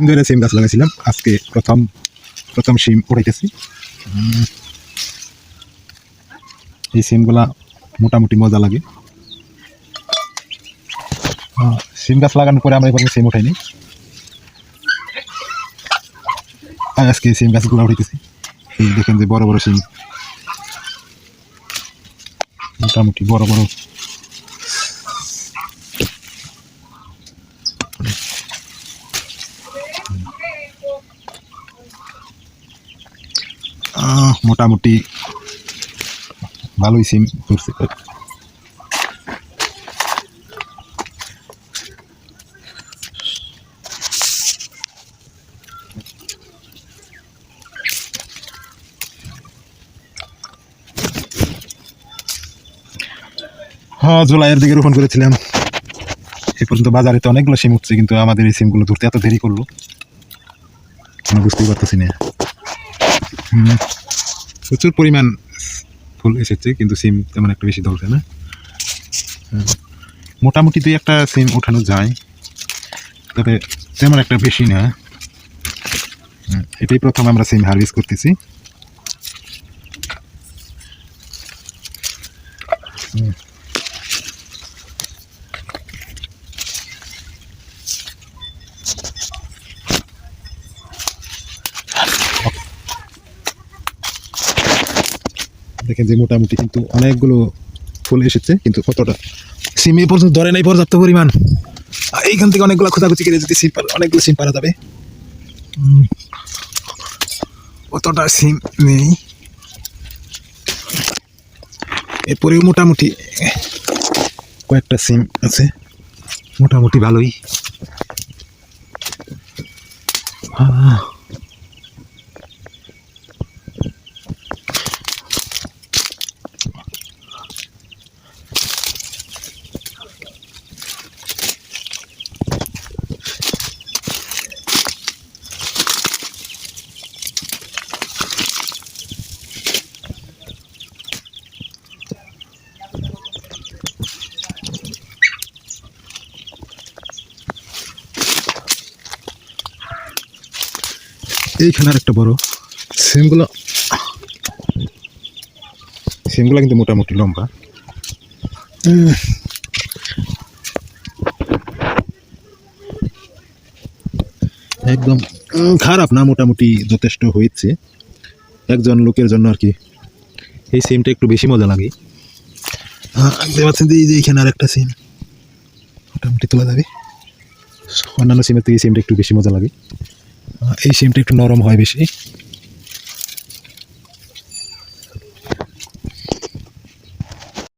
ধরে সিম গাছ লাগাইছিলাম, আজকে প্রথম সিম উঠাইতেছি। এই সিমগুলা মোটামুটি মজা লাগে। সিম গাছ লাগানোর পরে আমরা এবার সিম উঠাইনি, আজকে সিম গাছগুলো উঠাইতেছি। এই দেখেন যে বড় বড় সিম, মোটামুটি বড় বড়। মোটামুটি ভালোই সিম ধরছে। হ্যাঁ, জুলাইয়ের দিকে রোপণ করেছিলাম। এ পর্যন্ত বাজারে তো অনেকগুলো সিম উঠছে, কিন্তু আমাদের এই সিমগুলো ধরতে এত দেরি করলো আমি বুঝতেই পারতেছি না। প্রচুর পরিমাণ ফুল এসেছে, কিন্তু সিম তেমন একটা বেশি ধরছে না। মোটামুটি দুই একটা সিম উঠানো যায়, তবে তেমন একটা বেশি না। এটাই প্রথম আমরা সিম হারভেস্ট করতেছি। দেখেন যে মোটামুটি কিন্তু অনেকগুলো ফুল এসেছে, কিন্তু কতটা সিম এ পর্যন্ত ধরে নাই পর্যাপ্ত পরিমাণ। এইখান থেকে অনেকগুলো খোঁজাখুঁজি করে যদি সিম অনেকগুলো সিম পারা যাবে। কতটা সিম নেই, এরপরেও মোটামুটি কয়েকটা সিম আছে, মোটামুটি ভালোই। এইখানে আর একটা বড় সিমগুলো কিন্তু মোটামুটি লম্বা। একদম খারাপ না, মোটামুটি যথেষ্ট হয়েছে একজন লোকের জন্য আর কি। এই সিমটা একটু বেশি মজা লাগে। দেখতে পাচ্ছেন যে এই যে এইখানে আর একটা সিম মোটামুটি তোলা যাবে। অন্যান্য সিমের থেকে এই সিমটা একটু বেশি মজা লাগে, এই সিমটা একটু নরম হয় বেশি।